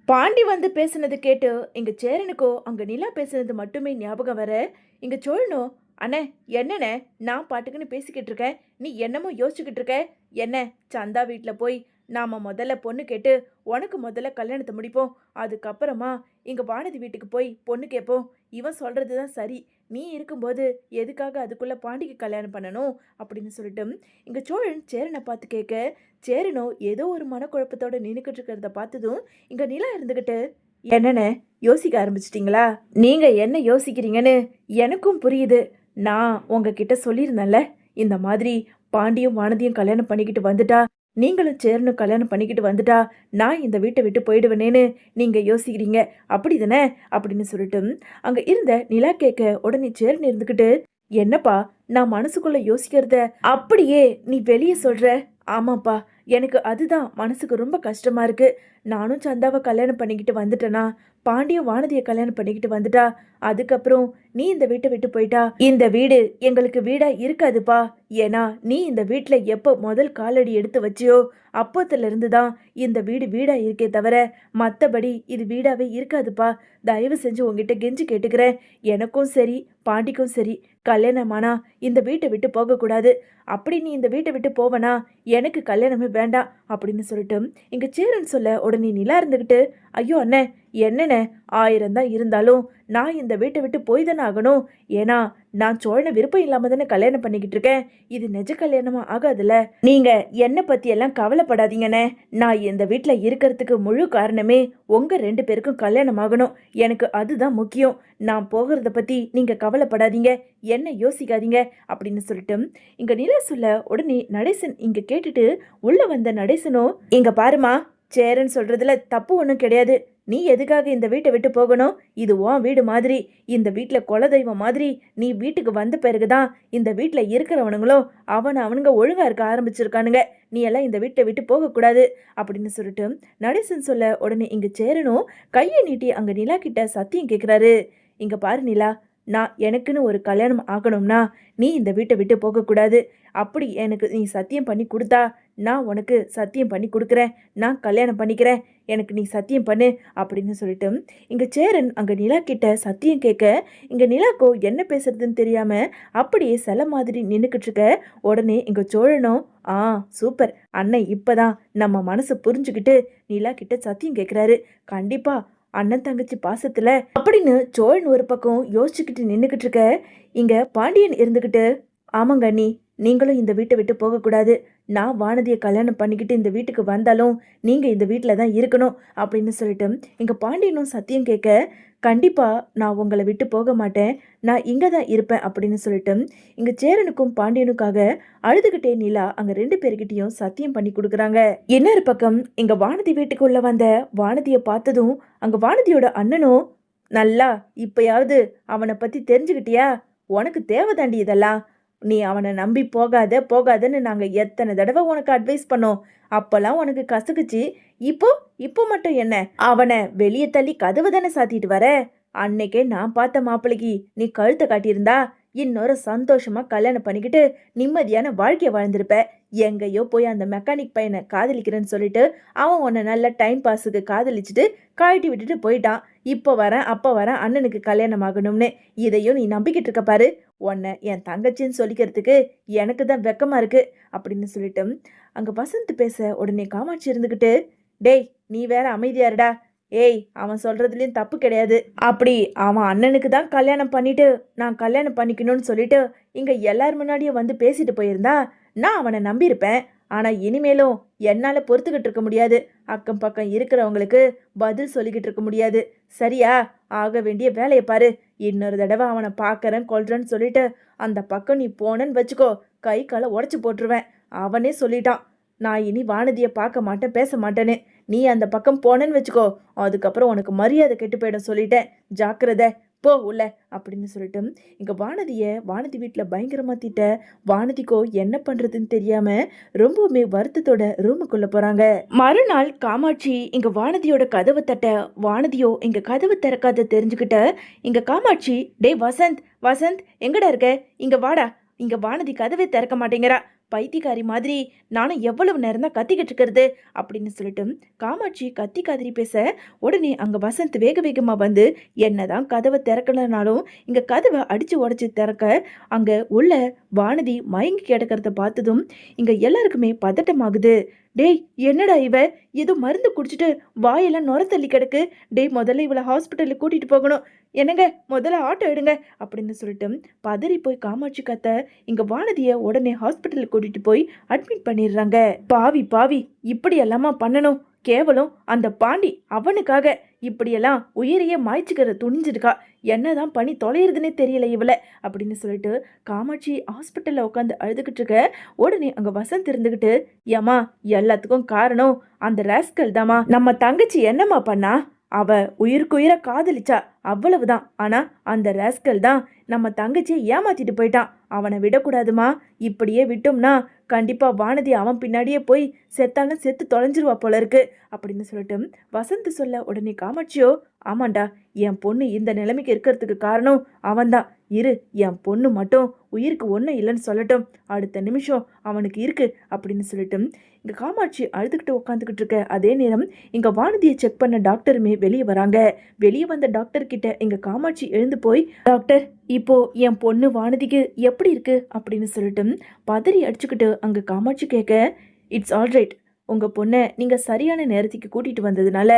பாண்டி வந்து பேசுனது கேட்டு இங்க சேரனுக்கோ அங்க நிலா பேசுனது மட்டுமே ஞாபகம் வர இங்க சோழனோ, அண்ணே என்னண்ணே நான் பாட்டுக்குன்னு பேசிக்கிட்டு இருக்கேன், நீ என்னமோ யோசிச்சுக்கிட்டு இருக்க என்ன? சந்தா வீட்டில் போய் நாம முதல்ல பொண்ணு கேட்டு உனக்கு முதல்ல கல்யாணத்தை முடிப்போம், அதுக்கப்புறமா இங்க வானதி வீட்டுக்கு போய் பொண்ணு கேட்போம். இவன் சொல்றது தான் சரி, நீ இருக்கும்போது எதுக்காக அதுக்குள்ள பாண்டிக்கு கல்யாணம் பண்ணணும் அப்படின்னு சொல்லிட்டு இங்க சோழன் சேரனை பார்த்து கேட்க, சேரனோ ஏதோ ஒரு மனக்குழப்பத்தோட நின்றுக்கிட்டு இருக்கிறத பார்த்ததும் இங்க நிலா இருந்துகிட்டு, என்னன்னு யோசிக்க ஆரம்பிச்சிட்டிங்களா? நீங்க என்ன யோசிக்கிறீங்கன்னு எனக்கும் புரியுது. நான் உங்ககிட்ட சொல்லியிருந்தேன்ல, இந்த மாதிரி பாண்டியும் வானதியும் கல்யாணம் பண்ணிக்கிட்டு வந்துட்டா, நீங்களும் சேரனும் கல்யாணம் பண்ணிக்கிட்டு வந்துட்டா நான் இந்த வீட்டை விட்டு போயிடுவேனேன்னு நீங்க யோசிக்கிறீங்க, அப்படி தானே அப்படின்னு சொல்லிட்டு அங்க இருந்த நிலா கேட்க உடனே சேரன் இருந்துக்கிட்டு, என்னப்பா நான் மனசுக்குள்ள யோசிக்கிறத அப்படியே நீ வெளியே சொல்ற? ஆமாப்பா, எனக்கு அதுதான் மனசுக்கு ரொம்ப கஷ்டமா இருக்கு. நானும் சந்தாவை கல்யாணம் பண்ணிக்கிட்டு வந்துட்டேனா, பாண்டியும் வானதியை கல்யாணம் பண்ணிக்கிட்டு வந்துட்டா, அதுக்கப்புறம் நீ இந்த வீட்டை விட்டு போயிட்டா இந்த வீடு எங்களுக்கு வீடா இருக்காதுப்பா. ஏன்னா நீ இந்த வீட்டுல எப்போ முதல் காலடி எடுத்து வச்சியோ அப்போத்துல இருந்து தான் இந்த வீடு வீடா இருக்கே தவிர மற்றபடி இது வீடாவே இருக்காதுப்பா. தயவு செஞ்சு உங்ககிட்ட கெஞ்சி கேட்டுக்கிறேன், எனக்கும் சரி பாண்டிக்கும் சரி கல்யாணமானா இந்த வீட்டை விட்டு போகக்கூடாது. அப்படி நீ இந்த வீட்டை விட்டு போவனா எனக்கு கல்யாணமே வேண்டாம் அப்படின்னு சொல்லிட்டு இங்க சேரன் சொல்ல உடனே நிலா இருந்துகிட்டு, ஐயோ அண்ணே என்னண்ணே, 1000 தான் இருந்தாலும் நான் இந்த வீட்டை விட்டு போய் தானே ஆகணும். ஏன்னா நான் சோழனை விருப்பம் இல்லாம தானே கல்யாணம் பண்ணிக்கிட்டு இருக்கேன், இது நிஜ கல்யாணமா ஆகாதுல்ல. நீங்க என்னை பத்தி எல்லாம் கவலைப்படாதீங்கண்ணே, நான் இந்த வீட்டில் இருக்கிறதுக்கு முழு காரணமே உங்க 2 பேருக்கும் கல்யாணம் ஆகணும், எனக்கு அதுதான் முக்கியம். நான் போகிறத பத்தி நீங்க கவலைப்படாதீங்க, என்ன யோசிக்காதீங்க அப்படின்னு சொல்லிட்டு இங்க நிலா சொல்ல உடனே நடேசன் இங்க கேட்டுட்டு உள்ள வந்த நடேசனோ, இங்க பாருமா, சேரன் சொல்றதுல தப்பு ஒன்றும் கிடையாது. நீ எதுக்காக இந்த வீட்டை விட்டு போகணும்? இது உன் வீடு மாதிரி, இந்த வீட்டில் குலதெய்வம் மாதிரி. நீ வீட்டுக்கு வந்த பிறகுதான் இந்த வீட்டில் இருக்கிறவனுங்களும் அவனுங்க ஒழுங்கா இருக்க ஆரம்பிச்சிருக்கானுங்க. நீ எல்லாம் இந்த வீட்டை விட்டு போகக்கூடாது அப்படின்னு சொல்லிட்டு நடேசன் சொல்ல உடனே இங்க சேரனும் கையை நீட்டி அங்க நிலா கிட்ட சத்தியம் கேட்குறாரு. இங்க பாரு நிலா, நான் எனக்குன்னு ஒரு கல்யாணம் ஆகணும்னா நீ இந்த வீட்டை விட்டு போகக்கூடாது. அப்படி எனக்கு நீ சத்தியம் பண்ணி கொடுத்தா நான் உனக்கு சத்தியம் பண்ணி கொடுக்குறேன், நான் கல்யாணம் பண்ணிக்கிறேன், எனக்கு நீ சத்தியம் பண்ணு அப்படின்னு சொல்லிட்டு இங்க சேரன் அங்க நிலா கிட்ட சத்தியம் கேட்க இங்க நிலாக்கோ என்ன பேசுறதுன்னு தெரியாம அப்படியே சில மாதிரி நின்றுக்கிட்டு இருக்க. உடனே இங்க சோழனும், ஆ சூப்பர், அண்ணன் இப்பதான் நம்ம மனசை புரிஞ்சுக்கிட்டு நிலா கிட்ட சத்தியம் கேட்குறாரு, கண்டிப்பா அண்ணன் தங்கச்சி பாசத்துல அப்படின்னு சோழன் ஒரு பக்கம் யோசிச்சுக்கிட்டு நின்றுக்கிட்டு இருக்க. இங்க பாண்டியன் இருந்துக்கிட்டு, ஆமாங்க அண்ணி, நீங்களும் இந்த வீட்டை விட்டு போகக்கூடாது. நான் வானதியை கல்யாணம் பண்ணிக்கிட்டு இந்த வீட்டுக்கு வந்தாலும் நீங்கள் இந்த வீட்டில் தான் இருக்கணும் அப்படின்னு சொல்லிட்டு இங்கே பாண்டியனும் சத்தியம் கேட்க, கண்டிப்பாக நான் உங்களை விட்டு போக மாட்டேன், நான் இங்கே தான் இருப்பேன் அப்படின்னு சொல்லிட்டு இங்கே சேரனுக்கும் பாண்டியனுக்காக அழுதுகிட்டே நிலா அங்கே 2 பேர்கிட்டையும் சத்தியம் பண்ணி கொடுக்குறாங்க. இன்னொரு பக்கம் இங்கே வானதி வீட்டுக்குள்ளே வந்த வானதியை பார்த்ததும் அங்கே வானதியோட அண்ணனும், நல்லா இப்பயாவது அவனை பற்றி தெரிஞ்சுக்கிட்டியா? உனக்கு தேவைதாண்டி இதெல்லாம், நீ அவனை நம்பி போகாதன்னு நாங்கள் எத்தனை தடவை உனக்கு அட்வைஸ் பண்ணோம், அப்போல்லாம் உனக்கு கசக்குச்சு. இப்போ இப்போ மட்டும் என்ன, அவனை வெளியே தள்ளி கதவு தானே சாத்திட்டு வர? அன்னைக்கே நான் பார்த்த மாப்பிள்ளைக்கு நீ கழுத்தை காட்டியிருந்தா இன்னொரு சந்தோஷமா கல்யாணம் பண்ணிக்கிட்டு நிம்மதியான வாழ்க்கையை வாழ்ந்திருப்ப. எங்கேயோ போய் அந்த மெக்கானிக் பையனை காதலிக்கிறேன்னு சொல்லிட்டு அவன் உன்னை நல்ல டைம் பாஸுக்கு காதலிச்சுட்டு காய்ட்டி விட்டுட்டு போயிட்டான். இப்போ வரேன் அப்போ வரேன் அண்ணனுக்கு கல்யாணம் ஆகணும்னு, இதையும் நீ நம்பிக்கிட்டு இருக்க பாரு. உன்னை என் தங்கச்சின்னு சொல்லிக்கிறதுக்கு எனக்கு தான் வெக்கமா இருக்கு அப்படின்னு சொல்லிட்டு அங்க வசந்த் பேச உடனே காமாட்சி இருந்துக்கிட்டு, டேய் நீ வேற அமைதியாருடா, ஏய் அவன் சொல்றதுலயும் தப்பு கிடையாது. அப்படி அவன் அண்ணனுக்கு தான் கல்யாணம் பண்ணிட்டு நான் கல்யாணம் பண்ணிக்கணும்னு சொல்லிட்டு இங்க எல்லார் முன்னாடியும் வந்து பேசிட்டு போயிருந்தா நான் அவனை நம்பியிருப்பேன். ஆனா இனிமேலும் என்னால பொறுத்துக்கிட்டு இருக்க முடியாது, அக்கம் பக்கம் இருக்கிறவங்களுக்கு பதில் சொல்லிக்கிட்டு இருக்க முடியாது, சரியா? ஆக வேண்டிய வேலையை பாரு. இன்னொரு தடவை அவனை பார்க்கறேன் கொள்றேன்னு சொல்லிட்டு அந்த பக்கம் நீ போனன்னு வச்சுக்கோ, கை காலை உடச்சி போட்டுருவேன். அவனே சொல்லிட்டான், நான் இனி வானதியை பார்க்க மாட்டேன் பேச மாட்டேன்னு. நீ அந்த பக்கம் போனேன்னு வச்சுக்கோ, அதுக்கப்புறம் உனக்கு மரியாதை கெட்டு போயிடும் சொல்லிட்டேன், ஜாக்கிரதை, போ உள்ள அப்படின்னு சொல்லிட்டு இங்க வானதி வீட்டில் பயங்கரமா திட்ட. வானதிக்கோ என்ன பண்றதுன்னு தெரியாம ரொம்பவுமே வருத்தத்தோட ரூமுக்குள்ள போறாங்க. மறுநாள் காமாட்சி இங்க வானதியோட கதவை தட்ட, வானதியோ இங்க கதவு திறக்காத தெரிஞ்சுக்கிட்ட இங்க காமாட்சி, டே வசந்த் வசந்த் எங்கடா இருக்க, இங்க வாடா, இங்க வானதி கதவை திறக்க மாட்டேங்கிறா, பைத்தியக்காரி மாதிரி நானும் எவ்வளவு நேரம் தான் கத்திக்கிட்டு இருக்கிறது அப்படின்னு சொல்லிட்டு காமாட்சி கத்தி காதிரி பேச உடனே அங்க வசந்த் வேக வேகமா வந்து என்னதான் கதவை திறக்கலனாலும் இங்க கதவை அடிச்சு உடைச்சு திறக்க அங்க உள்ள வானதி மயங்கி கிடக்கிறத பார்த்ததும் இங்க எல்லாருக்குமே பதட்டமாகுது. டேய் என்னடா இவ ஏதோ மருந்து குடிச்சிட்டு வாயெல்லாம் நுர தள்ளி கிடக்கு. டேய் முதல்ல இவளை ஹாஸ்பிட்டலுக்கு கூட்டிட்டு போகணும். என்னங்க முதல்ல ஆட்டோ எடுங்க அப்படின்னு சொல்லிட்டு பதறி போய் காமாட்சி கத்த இங்க வானதிய உடனே ஹாஸ்பிட்டலுக்கு கூட்டிட்டு போய் அட்மிட் பண்ணிடுறாங்க. பாவி பாவி இப்படி எல்லாமா பண்ணணும்? கேவலம் அந்த பாண்டி அவனுக்காக இப்படியெல்லாம் உயிரையே மாய்ச்சிக்கிற துணிஞ்சிருக்கா. என்னதான் பண்ணி தொலைகிறதுனே தெரியல இவள அப்படின்னு சொல்லிட்டு காமாட்சி ஹாஸ்பிட்டல்ல உட்காந்து அழுதுகிட்டு இருக்க உடனே அங்க வசந்த் இருந்துகிட்டு ஏமா எல்லாத்துக்கும் காரணம் அந்த ராஸ்கல் தாமா. நம்ம தங்கச்சி என்னம்மா பண்ணா? அவ உயிருக்குயிர காதலிச்சா அவ்வளவுதான். ஆனா அந்த ராஸ்கல் தான் நம்ம தங்கச்சியை ஏமாத்திட்டு போயிட்டான். அவனை விடக்கூடாதுமா. இப்படியே விட்டோம்னா கண்டிப்பா வானதி அவன் பின்னாடியே போய் செத்தாலும் செத்து தொலைஞ்சிருவா போல இருக்கு அப்படின்னு சொல்லிட்டு வசந்த் சொல்ல உடனே காமாட்சியோ ஆமாண்டா என் பொண்ணு இந்த நிலைமைக்கு இருக்கிறதுக்கு காரணம் அவன்தான். இரு என் பொண்ணு மட்டும் உயிருக்கு ஒன்றும் இல்லைன்னு சொல்லட்டும், அடுத்த நிமிஷம் அவனுக்கு இருக்கு அப்படின்னு சொல்லிட்டு இங்க காமாட்சி அழுதுகிட்டு உட்காந்துக்கிட்டு இருக்க அதே நேரம் இங்க வானதியை செக் பண்ண டாக்டருமே வெளியே வராங்க. வெளியே வந்த டாக்டர் கிட்ட இங்க காமாட்சி எழுந்து போய் டாக்டர் இப்போ என் பொண்ணு வானதிக்கு எப்படி இருக்கு அப்படின்னு சொல்லிட்டு பதறி அடிச்சுக்கிட்டு அங்க காமாட்சி கேட்க இட்ஸ் ஆல்ரைட். உங்க பொண்ணை நீங்க சரியான நேரத்துக்கு கூட்டிட்டு வந்ததுனால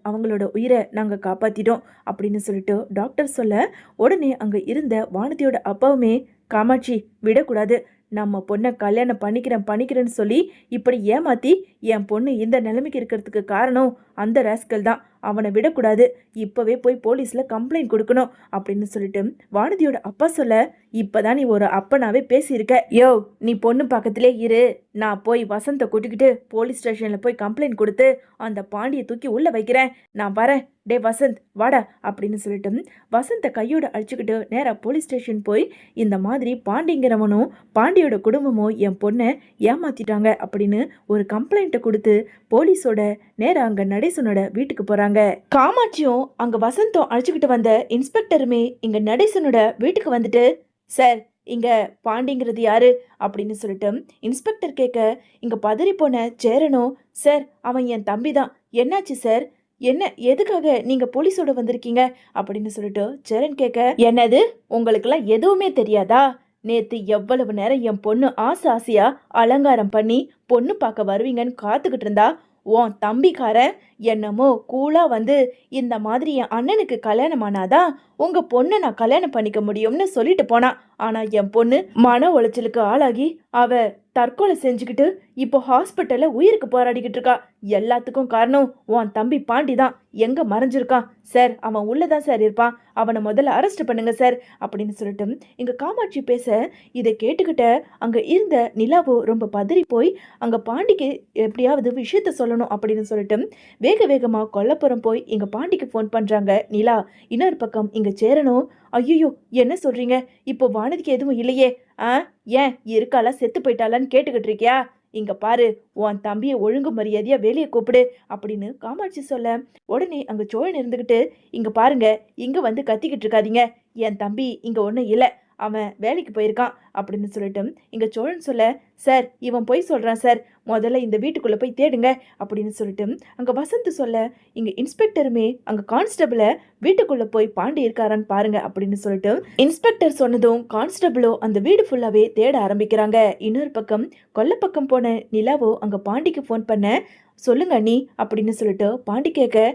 அவங்களோட உயிரை நாங்கள் காப்பாற்றிட்டோம் அப்படின்னு சொல்லிட்டு டாக்டர் சொல்ல உடனே அங்கே இருந்த வானதியோட அப்பாவுமே காமாட்சி விடக்கூடாது, நம்ம பொண்ணை கல்யாணம் பண்ணிக்கிறேன்னு சொல்லி இப்படி ஏமாத்தி என் பொண்ணு இந்த நிலைமைக்கு இருக்கிறதுக்கு காரணம் அந்த ராஸ்கல் தான். அவனை விடக்கூடாது, இப்போவே போய் போலீஸில் கம்ப்ளைண்ட் கொடுக்கணும் அப்படின்னு சொல்லிட்டு வானதியோட அப்பா சொல்ல இப்போதான் நீ ஒரு அப்பனாவே பேசியிருக்க. யோ நீ பொண்ணு பக்கத்திலே இரு, நான் போய் வசந்தை கூட்டிக்கிட்டு போலீஸ் ஸ்டேஷனில் போய் கம்ப்ளைண்ட் கொடுத்து அந்த பாண்டியை தூக்கி உள்ளே வைக்கிறேன், நான் வரேன். டே வசந்த் வாடா அப்படின்னு சொல்லிட்டு வசந்தை கையோட அழிச்சுக்கிட்டு நேராக போலீஸ் ஸ்டேஷன் போய் இந்த மாதிரி பாண்டிங்கிறவனும் பாண்டியோட குடும்பமும் என் பொண்ணை ஏமாத்திட்டாங்க அப்படின்னு ஒரு கம்ப்ளைண்ட்டை கொடுத்து போலீஸோட நேராக அங்கே நடேசனோட வீட்டுக்கு போகிறாங்க. காமாட்சியும் அங்கே வசந்தும் அழைச்சிக்கிட்டு வந்த இன்ஸ்பெக்டருமே இங்கே நடேசனோட வீட்டுக்கு வந்துட்டு சார் இங்கே பாண்டிங்கிறது யாரு அப்படின்னு சொல்லிட்டு இன்ஸ்பெக்டர் கேட்க இங்கே பதறி போன சேரனும் சார் அவன் என் தம்பி தான், என்னாச்சு சார், என்ன எதுக்காக நீங்க போலீஸோட வந்திருக்கீங்க அப்படின்னு சொல்லிட்டு சேரன் கேட்க என்னது உங்களுக்கெல்லாம் எதுவுமே தெரியாதா? நேத்து எவ்வளவு நேரம் என் பொண்ணு ஆசையா அலங்காரம் பண்ணி பொண்ணு பார்க்க வருவீங்கன்னு காத்துக்கிட்டு இருந்தா உன் தம்பிக்காரன் என்னமோ கூலா வந்து இந்த மாதிரி என் அண்ணனுக்கு கல்யாணம் ஆனாதான் உங்க பொண்ணை நான் கல்யாணம் பண்ணிக்க முடியும்னு சொல்லிட்டு போனான். ஆனா என் பொண்ணு மன உளைச்சலுக்கு ஆளாகி அவ தற்கொலை செஞ்சுக்கிட்டு இப்போ ஹாஸ்பிட்டல்ல உயிருக்கு போராடிக்கிட்டு இருக்கா. எல்லாத்துக்கும் காரணம் உன் தம்பி பாண்டி தான். எங்க மறைஞ்சிருக்கான் சார்? அவன் உள்ளதான் சார் இருப்பான், அவனை முதல்ல அரெஸ்ட் பண்ணுங்க சார் அப்படின்னு சொல்லிட்டு இங்க காமாட்சி பேச இதை கேட்டுக்கிட்ட அங்க இருந்த நிலாவோ ரொம்ப பதறி போய் அங்க பாண்டிக்கு எப்படியாவது விஷயத்த சொல்லணும் அப்படின்னு சொல்லிட்டு வேக வேகமா கொல்லப்புறம் போய் இங்க பாண்டிக்கு ஃபோன் பண்றாங்க நிலா. இன்னொரு பக்கம் இங்க சேரனும் ஐயோ என்ன சொல்றீங்க, இப்போ வானதிக்கு எதுவும் இல்லையே, ஏன் இருக்காளா செத்து போயிட்டாளான்னு கேட்டுக்கிட்டு இருக்கியா? இங்க பாரு உன் தம்பியை ஒழுங்கு மரியாதையா வெளியே கூப்பிடு அப்படின்னு காமாட்சி சொல்ல உடனே அங்க சோழன் இருந்துகிட்டு இங்க பாருங்க இங்க வந்து கத்திக்கிட்டு இருக்காதீங்க, என் தம்பி இங்க ஒன்றும் இல்லை, அவன் வேலைக்கு போயிருக்கான் அப்படின்னு சொல்லிட்டு இங்க சோழன் சொல்ல சார் இவன் போய் சொல்றான் சார், முதல்ல இந்த வீட்டுக்குள்ள போய் தேடுங்க அப்படின்னு சொல்லிட்டு அங்க வசந்த் சொல்ல இங்க இன்ஸ்பெக்டருமே அங்க கான்ஸ்டபிளை வீட்டுக்குள்ள போய் பாண்டி இருக்காரான்னு பாருங்க அப்படின்னு சொல்லிட்டு இன்ஸ்பெக்டர் சொன்னதும் கான்ஸ்டபிளோ அந்த வீடு ஃபுல்லாவே தேட ஆரம்பிக்கிறாங்க. இன்னொரு பக்கம் கொல்லப்பக்கம் போன நிலாவோ அங்க பாண்டிக்கு ஃபோன் பண்ண சொல்லுங்க அண்ணி அப்படின்னு சொல்லிட்டு பாண்டி கேட்க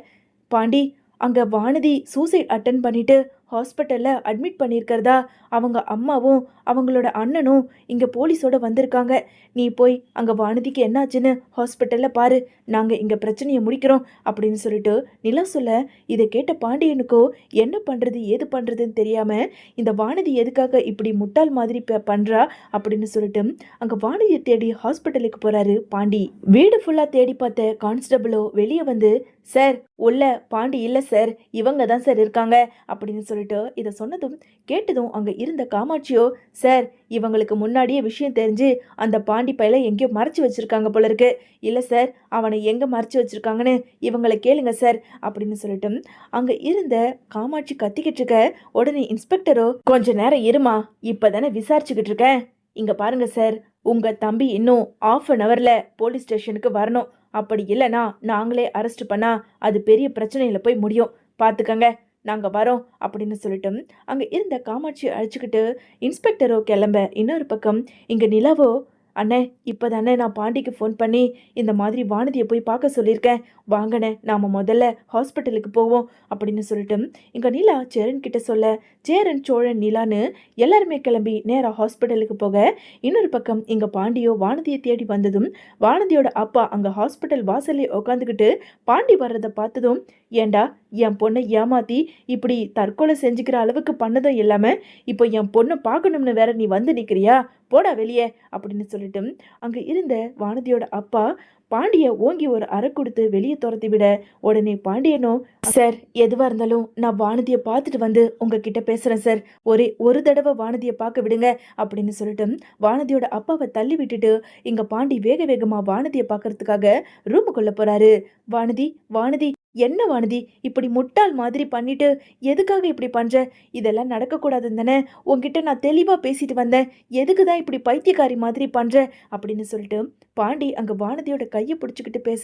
பாண்டி அங்க வானதி சூசைட் அட்டன் பண்ணிட்டு ஹாஸ்பிட்டலில் அட்மிட் பண்ணியிருக்கிறதா அவங்க அம்மாவும் அவங்களோட அண்ணனும் இங்கே போலீஸோடு வந்திருக்காங்க. நீ போய் அங்கே வானதிக்கு என்னாச்சுன்னு ஹாஸ்பிட்டலில் பாரு, நாங்கள் இங்கே பிரச்சனையை முடிக்கிறோம் அப்படின்னு சொல்லிட்டு நிலா சொல்ல இதை கேட்ட பாண்டியனுக்கோ என்ன பண்ணுறது ஏது பண்ணுறதுன்னு தெரியாமல் இந்த வானதி எதுக்காக இப்படி முட்டாள் மாதிரி பண்ணுறா அப்படின்னு சொல்லிட்டு அங்கே வானதியை தேடி ஹாஸ்பிட்டலுக்கு போகிறாரு பாண்டி. வீடு ஃபுல்லாக தேடி பார்த்த கான்ஸ்டபிளோ வெளியே வந்து சார் உள்ள பாண்டி இல்லை சார், இவங்க தான் சார் இருக்காங்க அப்படின்னு சொல்லிட்டு இதை சொன்னதும் கேட்டதும் அங்கே இருந்த காமாட்சியோ சார் இவங்களுக்கு முன்னாடியே விஷயம் தெரிஞ்சு அந்த பாண்டி பையில எங்கேயோ மறைச்சு வச்சிருக்காங்க போல இருக்கு, இல்லை சார் அவனை எங்கே மறைச்சு வச்சிருக்காங்கன்னு இவங்களை கேளுங்க சார் அப்படின்னு சொல்லிட்டு அங்கே இருந்த காமாட்சி கத்திக்கிட்டு இருக்க உடனே இன்ஸ்பெக்டரோ கொஞ்ச நேரம் இருமா, இப்போதானே விசாரிச்சுக்கிட்டு இருக்கேன், இங்கே பாருங்க சார் உங்க தம்பி இன்னும் 1/2 ஹவர்ல போலீஸ் ஸ்டேஷனுக்கு வரணும். அப்படி இல்லைன்னா நாங்களே அரெஸ்ட் பண்ணா அது பெரிய பிரச்சனையில போய் முடியும். பார்த்துக்கங்க, நாங்க வரோம் அப்படின்னு சொல்லிட்டு அங்க இருந்த காமாட்சியை அழைச்சிக்கிட்டு இன்ஸ்பெக்டரோ கிளம்ப, இன்னொரு பக்கம் இங்க நிலாவோ, அண்ணே இப்பதானே நான் பாண்டிக்கு ஃபோன் பண்ணி இந்த மாதிரி வானதியை போய் பார்க்க சொல்லியிருக்கேன். வாங்கண்ணே நாம முதல்ல ஹாஸ்பிட்டலுக்கு போவோம் அப்படின்னு சொல்லிட்டு இங்க நிலா சேரன் கிட்ட சொல்ல, சேரன் சோழன் நிலான்னு எல்லாருமே கிளம்பி நேரா ஹாஸ்பிட்டலுக்கு போக, இன்னொரு பக்கம் இங்க பாண்டியோ வானதியை தேடி வந்ததும் வானதியோட அப்பா அங்க ஹாஸ்பிட்டல் வாசல்லே உட்காந்துக்கிட்டு பாண்டி வர்றதை பார்த்ததும், ஏண்டா என் பொண்ணை ஏமாத்தி இப்படி தற்கொலை செஞ்சுக்கிற அளவுக்கு பண்ணதும் இல்லாம இப்போ என் பொண்ணை பார்க்கணும்னு வேற நீ வந்து நிற்கிறியா, போடா வெளியே அப்படின்னு சொல்லிட்டு அங்க இருந்த வானதியோட அப்பா பாண்டிய ஓங்கி ஒரு அறை கொடுத்து வெளியே துரத்தி விட, உடனே பாண்டியனோ, சார் எதுவா இருந்தாலும் நான் வானதியை பார்த்துட்டு வந்து உங்ககிட்ட பேசுறேன் சார், ஒரே ஒரு தடவை வானதியை பார்க்க விடுங்க அப்படின்னு சொல்லிட்டு வானதியோட அப்பாவை தள்ளி விட்டுட்டு இங்க பாண்டி வேக வேகமா வானதியை பார்க்கறதுக்காக ரூமுக்குள்ள போறாரு. வானதி, வானதி, என்ன வானதி இப்படி முட்டாள் மாதிரி பண்ணிட்டு எதுக்காக இப்படி பண்ற? இதெல்லாம் நடக்கக்கூடாதுன்னு தானே உன்கிட்ட நான் தெளிவா பேசிட்டு வந்தேன். எதுக்கு தான் இப்படி பைத்தியக்காரி மாதிரி பண்ற அப்படின்னு சொல்லிட்டு பாண்டி அங்க வானதியோட கையை பிடிச்சிக்கிட்டு பேச,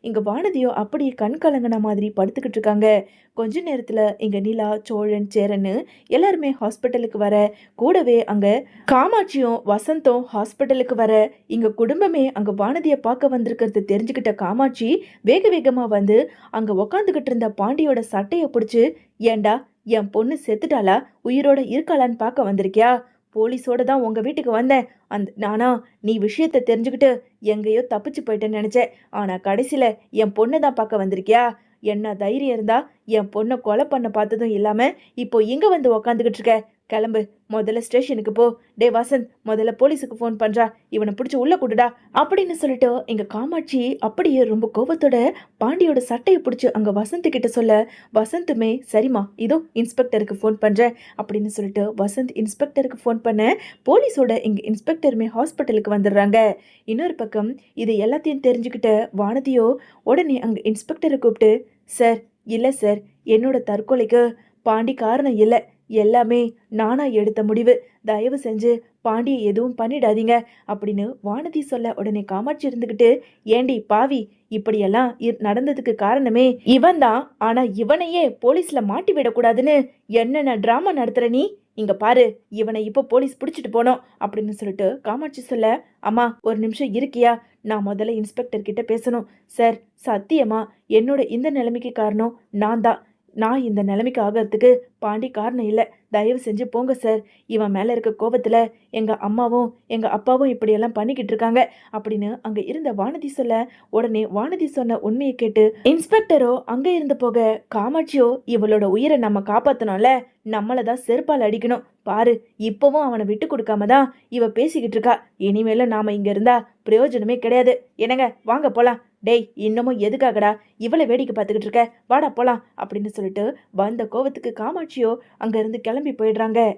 இங்க வானதியோ அப்படியே கண் கலங்கின மாதிரி படுத்துக்கிட்டு இருக்காங்க. கொஞ்ச நேரத்துல இங்க நிலா, சோழன், சேரன்னு எல்லாருமே ஹாஸ்பிட்டலுக்கு வர, கூடவே அங்க காமாட்சியும் வசந்தும் ஹாஸ்பிட்டலுக்கு வர, இங்க குடும்பமே அங்க வானதியை பார்க்க வந்திருக்கிறது தெரிஞ்சுக்கிட்ட காமாட்சி வேக வேகமா வந்து அங்க உக்காந்துகிட்டு இருந்த பாண்டியோட சட்டையை பிடிச்சு, ஏண்டா என் பொண்ணு செத்துட்டாளா உயிரோட இருக்காளான்னு பார்க்க வந்திருக்கியா? போலீஸோட தான் உங்க வீட்டுக்கு வந்தேன். நானா நீ விஷயத்தை தெரிஞ்சுக்கிட்டு எங்கேயோ தப்பிச்சு போயிட்டேன்னு நினைச்சேன். ஆனா கடைசியில என் பொண்ணை தான் பார்க்க வந்திருக்கியா? என்ன தைரியம் இருந்தா என் பொண்ணை கொலை பண்ண பார்த்ததும் இல்லாம இப்போ இங்க வந்து உக்காந்துக்கிட்டு இருக்க? கிளம்பு, முதல்ல ஸ்டேஷனுக்கு போ. டே வசந்த், முதல்ல போலீஸுக்கு ஃபோன் பண்றா, இவனை பிடிச்சி உள்ள கூட்டுடா அப்படின்னு சொல்லிட்டு எங்க காமாட்சி அப்படியே ரொம்ப கோபத்தோட பாண்டியோட சட்டையை பிடிச்சி அங்க வசந்த் கிட்ட சொல்ல, வசந்துமே சரிம்மா இதோ இன்ஸ்பெக்டருக்கு ஃபோன் பண்றேன் அப்படின்னு சொல்லிட்டு வசந்த் இன்ஸ்பெக்டருக்கு ஃபோன் பண்ண, போலீஸோட இங்க இன்ஸ்பெக்டருமே ஹாஸ்பிட்டலுக்கு வந்துடுறாங்க. இன்னொரு பக்கம் இது எல்லாத்தையும் தெரிஞ்சுக்கிட்ட வானதியோ உடனே அங்க இன்ஸ்பெக்டரை கூப்பிட்டு, சார் இல்லை சார், என்னோட தற்கொலைக்கு பாண்டி காரணம் இல்லை, எல்லாமே நானா எடுத்த முடிவு, தயவு செஞ்சு பாண்டியை எதுவும் பண்ணிடாதீங்க அப்படின்னு வானதி சொல்ல, உடனே காமாட்சி இருந்துக்கிட்டு, ஏண்டி பாவி, இப்படியெல்லாம் நடந்ததுக்கு காரணமே இவன் தான். ஆனா இவனையே போலீஸ்ல மாட்டி விடக்கூடாதுன்னு என்னென்ன டிராமா நடத்துற நீ? இங்க பாரு, இவனை இப்போ போலீஸ் பிடிச்சிட்டு போனோம் அப்படின்னு சொல்லிட்டு காமாட்சி சொல்ல, அம்மா ஒரு நிமிஷம் இருக்கியா, நான் முதல்ல இன்ஸ்பெக்டர் கிட்ட பேசணும். சார் சத்தியமா என்னோட இந்த நிலைமைக்கு காரணம் நான் தான். நான் இந்த நிலைமைக்கு ஆகிறதுக்கு பாண்டி காரணம் இல்லை. தயவு செஞ்சு போங்க சார். இவன் மேலே இருக்க கோபத்தில் எங்கள் அம்மாவும் எங்கள் அப்பாவும் இப்படியெல்லாம் பண்ணிக்கிட்டு இருக்காங்க அப்படின்னு அங்கே இருந்த வானதி சொல்ல, உடனே வானதி சொன்ன உண்மையை கேட்டு இன்ஸ்பெக்டரோ அங்கே இருந்து போக, காமாட்சியோ இவளோட உயிரை நம்ம காப்பாற்றணும்ல, நம்மளை தான் செருப்பால் அடிக்கணும் பாரு, இப்போவும் அவனை விட்டு கொடுக்காம தான் இவ பேசிக்கிட்டு இருக்கா. இனிமேலும் நாம இங்க இருந்தா பிரயோஜனமே கிடையாது. என்னங்க வாங்க போலாம். டேய் இன்னமும் எதுக்காகடா இவளை வேடிக்கை பார்த்துக்கிட்டு இருக்க, வாடா போலாம் அப்படின்னு சொல்லிட்டு வந்த கோவத்துக்கு காமாட்சியோ அங்க இருந்து கிளம்பி போயிடுறாங்க.